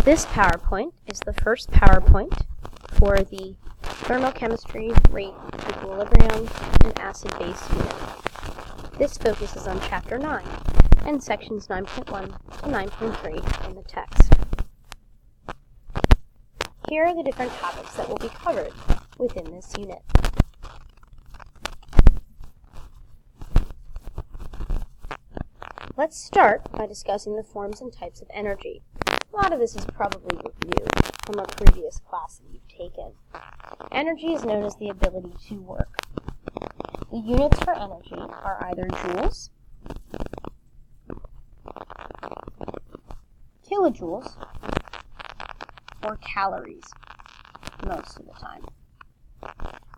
This PowerPoint is the first PowerPoint for the Thermochemistry, Rate, Equilibrium, and Acid-Base unit. This focuses on Chapter 9 and Sections 9.1 to 9.3 in the text. Here are the different topics that will be covered within this unit. Let's start by discussing the forms and types of energy. A lot of this is probably reviewed from a previous class that you've taken. Energy is known as the ability to work. The units for energy are either joules, kilojoules, or calories, most of the time.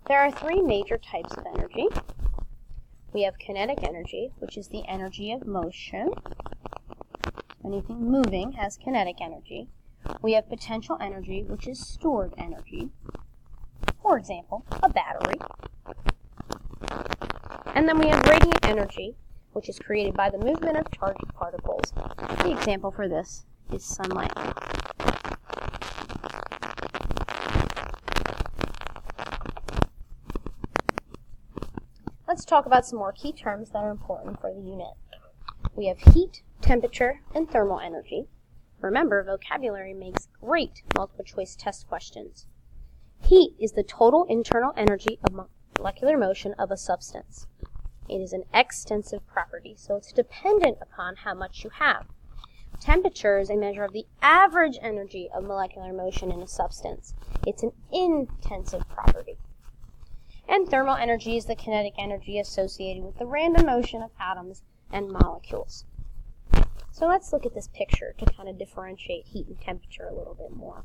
There are three major types of energy. We have kinetic energy, which is the energy of motion. Anything moving has kinetic energy. We have potential energy, which is stored energy. For example, a battery. And then we have radiant energy, which is created by the movement of charged particles. The example for this is sunlight. Let's talk about some more key terms that are important for the unit. We have heat, temperature, and thermal energy. Remember, vocabulary makes great multiple choice test questions. Heat is the total internal energy of molecular motion of a substance. It is an extensive property, so it's dependent upon how much you have. Temperature is a measure of the average energy of molecular motion in a substance. It's an intensive property. And thermal energy is the kinetic energy associated with the random motion of atoms and molecules. So let's look at this picture to kind of differentiate heat and temperature a little bit more.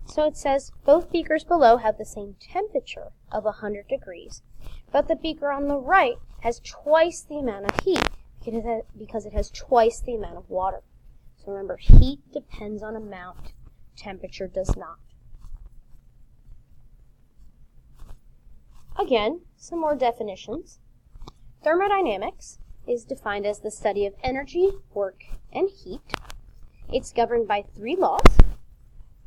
So it says both beakers below have the same temperature of 100 degrees, but the beaker on the right has twice the amount of heat because it has twice the amount of water. So remember, heat depends on amount, temperature does not. Again, some more definitions. Thermodynamics is defined as the study of energy, work, and heat. It's governed by three laws.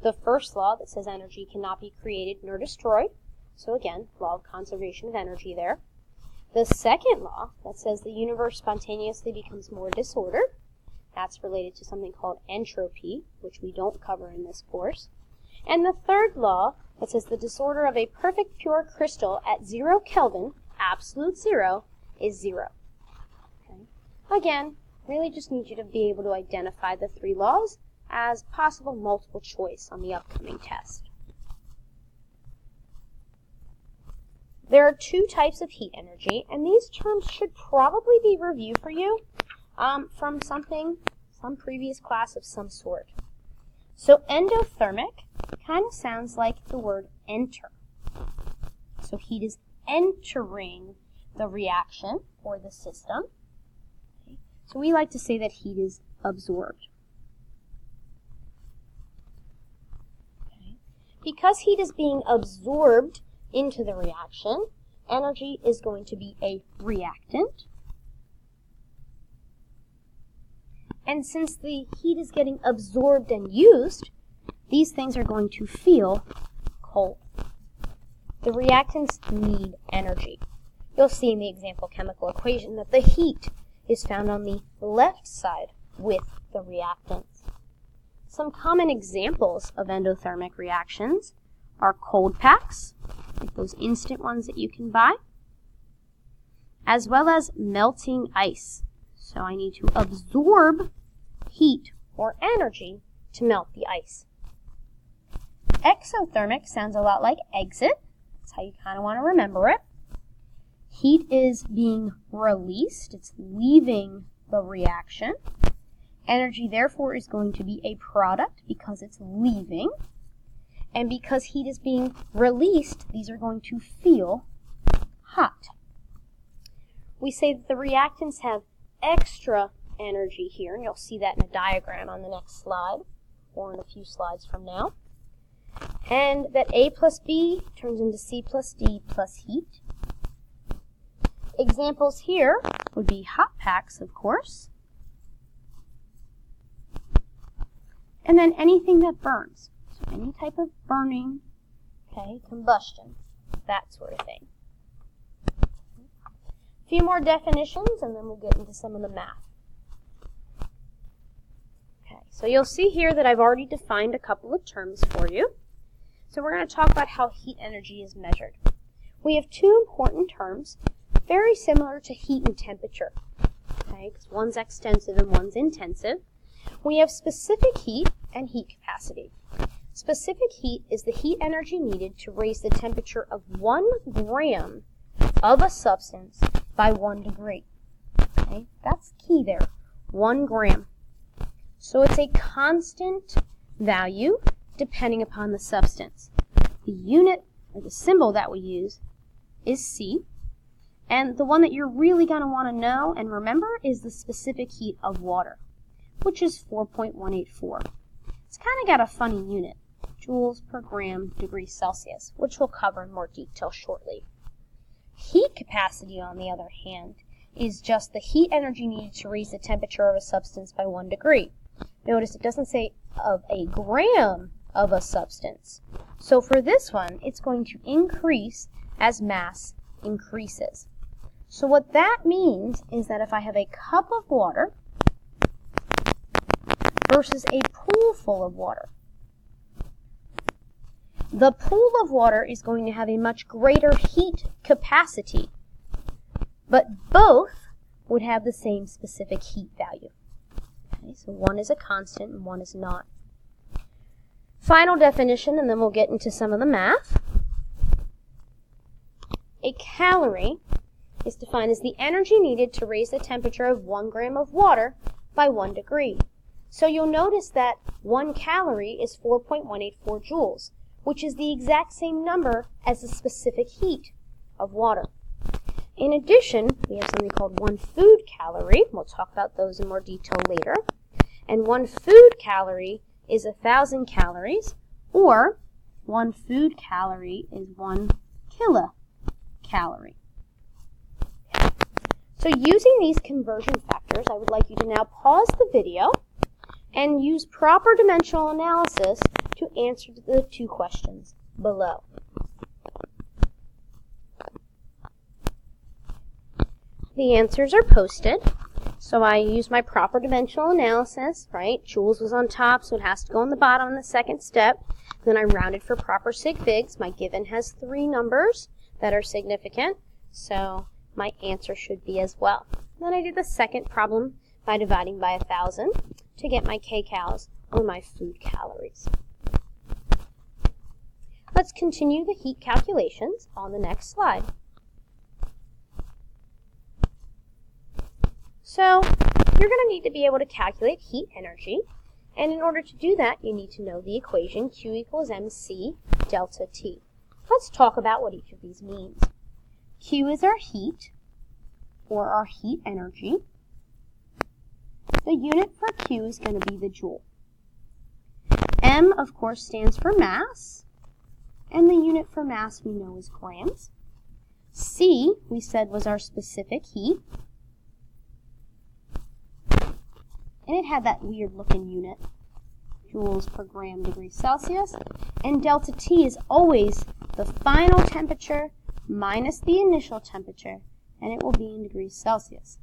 The first law that says energy cannot be created nor destroyed. So again, law of conservation of energy there. The second law that says the universe spontaneously becomes more disordered. That's related to something called entropy, which we don't cover in this course. And the third law that says the disorder of a perfect pure crystal at 0 Kelvin, absolute zero, is zero. Okay. Again, really just need you to be able to identify the three laws as possible multiple choice on the upcoming test. There are two types of heat energy, and these terms should probably be reviewed for you from some previous class of some sort. So endothermic kind of sounds like the word enter. So heat is entering the reaction or the system. Okay. So we like to say that heat is absorbed. Okay. Because heat is being absorbed into the reaction, energy is going to be a reactant. And since the heat is getting absorbed and used, these things are going to feel cold. The reactants need energy. You'll see in the example chemical equation that the heat is found on the left side with the reactants. Some common examples of endothermic reactions are cold packs, like those instant ones that you can buy, as well as melting ice. So I need to absorb heat or energy to melt the ice. Exothermic sounds a lot like exit. That's how you kind of want to remember it. Heat is being released. It's leaving the reaction. Energy, therefore, is going to be a product because it's leaving. And because heat is being released, these are going to feel hot. We say that the reactants have extra energy here, and you'll see that in a diagram on the next slide, or in a few slides from now. And that A plus B turns into C plus D plus heat. Examples here would be hot packs, of course, and then anything that burns. So any type of burning, okay, combustion, that sort of thing. A few more definitions, and then we'll get into some of the math. Okay, so you'll see here that I've already defined a couple of terms for you. So we're going to talk about how heat energy is measured. We have two important terms, very similar to heat and temperature, okay, because one's extensive and one's intensive. We have specific heat and heat capacity. Specific heat is the heat energy needed to raise the temperature of 1 gram of a substance by 1 degree. Okay, that's key there, 1 gram. So it's a constant value depending upon the substance. The unit, or the symbol that we use, is C. And the one that you're really going to want to know and remember is the specific heat of water, which is 4.184. It's kind of got a funny unit, joules per gram degrees Celsius, which we'll cover in more detail shortly. Heat capacity, on the other hand, is just the heat energy needed to raise the temperature of a substance by 1 degree. Notice it doesn't say of a gram of a substance. So for this one, it's going to increase as mass increases. So what that means is that if I have a cup of water versus a pool full of water, the pool of water is going to have a much greater heat capacity, but both would have the same specific heat value. Okay, so one is a constant and one is not. Final definition, and then we'll get into some of the math. A calorie is defined as the energy needed to raise the temperature of 1 gram of water by 1 degree. So you'll notice that 1 calorie is 4.184 joules, which is the exact same number as the specific heat of water. In addition, we have something called 1 food calorie. We'll talk about those in more detail later. And 1 food calorie is 1,000 calories, or 1 food calorie is 1 kilocalorie. So using these conversion factors, I would like you to now pause the video and use proper dimensional analysis to answer the 2 questions below. The answers are posted. So I use my proper dimensional analysis, right? Joules was on top, so it has to go on the bottom in the second step. Then I rounded for proper sig figs. My given has 3 numbers that are significant, so my answer should be as well. Then I did the second problem by dividing by 1,000 to get my kcals, or my food calories. Let's continue the heat calculations on the next slide. So you're going to need to be able to calculate heat energy, and in order to do that, you need to know the equation Q equals mc delta T. Let's talk about what each of these means. Q is our heat, or our heat energy. The unit for Q is going to be the joule. M, of course, stands for mass, and the unit for mass we know is grams. C, we said, was our specific heat, and it had that weird looking unit, joules per gram degrees Celsius. And delta T is always the final temperature minus the initial temperature, and it will be in degrees Celsius.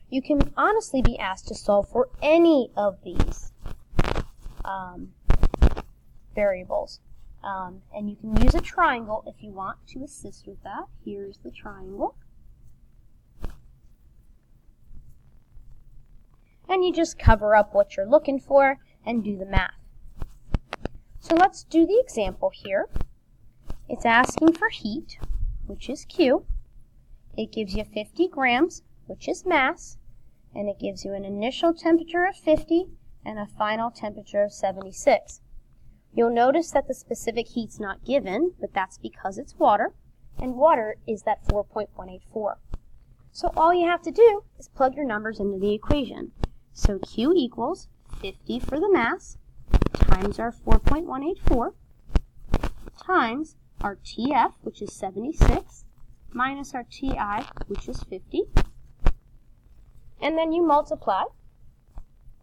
You can honestly be asked to solve for any of these variables. And you can use a triangle if you want to assist with that. Here's the triangle. And you just cover up what you're looking for and do the math. So let's do the example here. It's asking for heat, which is Q. It gives you 50 grams, which is mass, and it gives you an initial temperature of 50 and a final temperature of 76. You'll notice that the specific heat's not given, but that's because it's water, and water is that 4.184. So all you have to do is plug your numbers into the equation. So Q equals 50 for the mass times our 4.184 times our TF, which is 76, minus our TI, which is 50. And then you multiply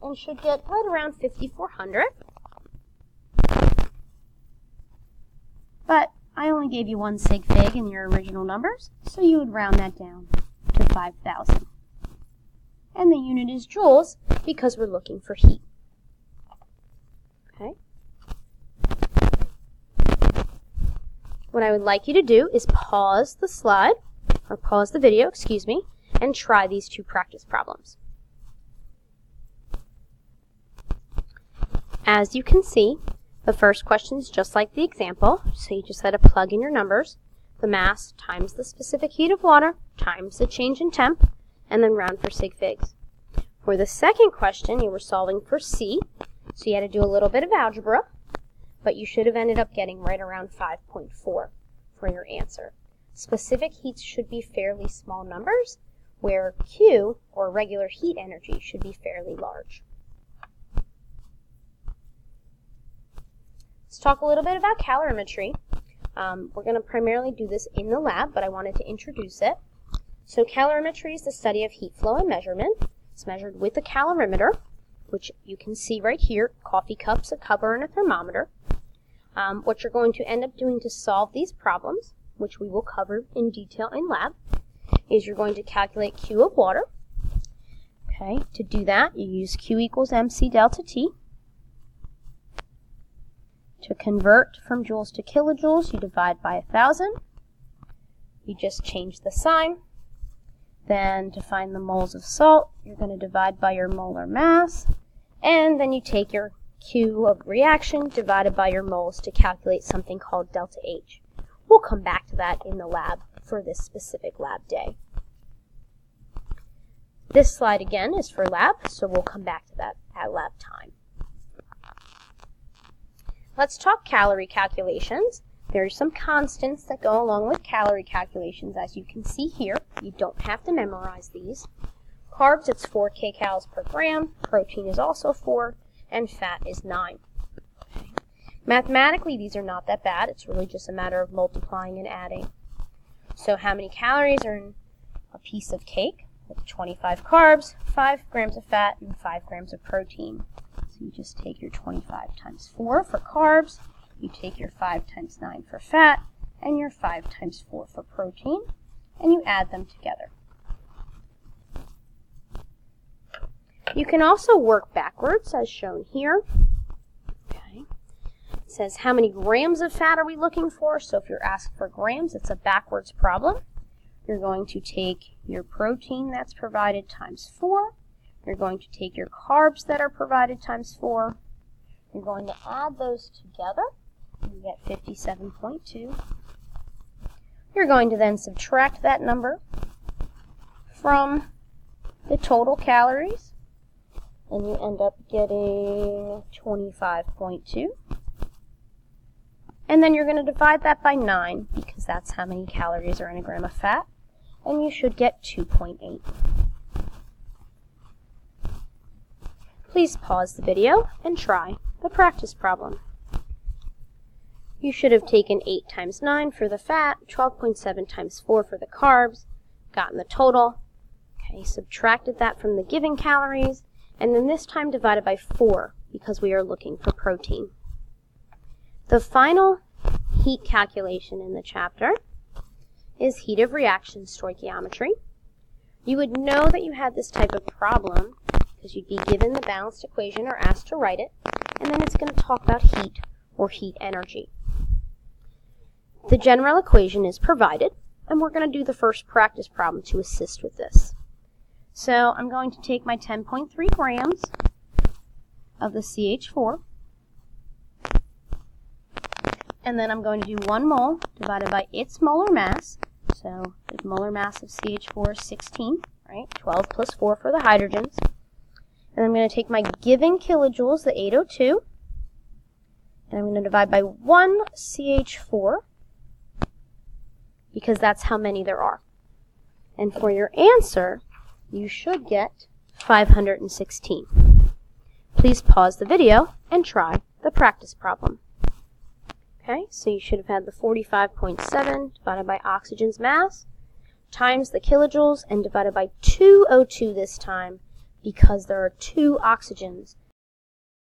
and should get right around 5,400. But I only gave you one sig fig in your original numbers, so you would round that down to 5,000. And the unit is joules because we're looking for heat. Okay. What I would like you to do is pause the slide, or pause the video, excuse me, and try these two practice problems. As you can see, the first question is just like the example, so you just had to plug in your numbers, the mass times the specific heat of water times the change in temp, and then round for sig figs. For the second question, you were solving for C, so you had to do a little bit of algebra, but you should have ended up getting right around 5.4 for your answer. Specific heats should be fairly small numbers, where Q, or regular heat energy, should be fairly large. Let's talk a little bit about calorimetry. We're going to primarily do this in the lab, but I wanted to introduce it. So calorimetry is the study of heat flow and measurement. It's measured with a calorimeter, which you can see right here, coffee cups, a cover, and a thermometer. What you're going to end up doing to solve these problems, which we will cover in detail in lab, is you're going to calculate Q of water. Okay, to do that, you use Q equals MC delta T. To convert from joules to kilojoules, you divide by 1,000. You just change the sign. Then to find the moles of salt, you're going to divide by your molar mass. And then you take your Q of reaction divided by your moles to calculate something called delta H. We'll come back to that in the lab for this specific lab day. This slide again is for lab, so we'll come back to that at lab time. Let's talk calorie calculations. There are some constants that go along with calorie calculations, as you can see here. You don't have to memorize these. Carbs, it's 4 kcals per gram. Protein is also 4, and fat is 9. Okay. Mathematically, these are not that bad. It's really just a matter of multiplying and adding. So how many calories are in a piece of cake? With 25 carbs, 5 grams of fat, and 5 grams of protein. So you just take your 25 times 4 for carbs, you take your 5 times 9 for fat, and your 5 times 4 for protein, and you add them together. You can also work backwards, as shown here. Okay. It says how many grams of fat are we looking for? So if you're asked for grams, it's a backwards problem. You're going to take your protein that's provided times 4. You're going to take your carbs that are provided times 4. You're going to add those together. You get 57.2. You're going to then subtract that number from the total calories, and you end up getting 25.2. And then you're going to divide that by 9, because that's how many calories are in a gram of fat, and you should get 2.8. Please pause the video and try the practice problem. You should have taken 8 times 9 for the fat, 12.7 times 4 for the carbs, gotten the total, okay, subtracted that from the given calories, and then this time divided by 4 because we are looking for protein. The final heat calculation in the chapter is heat of reaction stoichiometry. You would know that you had this type of problem because you'd be given the balanced equation or asked to write it, and then it's going to talk about heat or heat energy. The general equation is provided, and we're going to do the first practice problem to assist with this. So I'm going to take my 10.3 grams of the CH4, and then I'm going to do 1 mole divided by its molar mass. So the molar mass of CH4 is 16, right? 12 plus 4 for the hydrogens. And I'm going to take my given kilojoules, the 802, and I'm going to divide by 1 CH4, because that's how many there are. And for your answer, you should get 516. Please pause the video and try the practice problem. Okay, so you should have had the 45.7 divided by oxygen's mass times the kilojoules and divided by 202 this time because there are two oxygens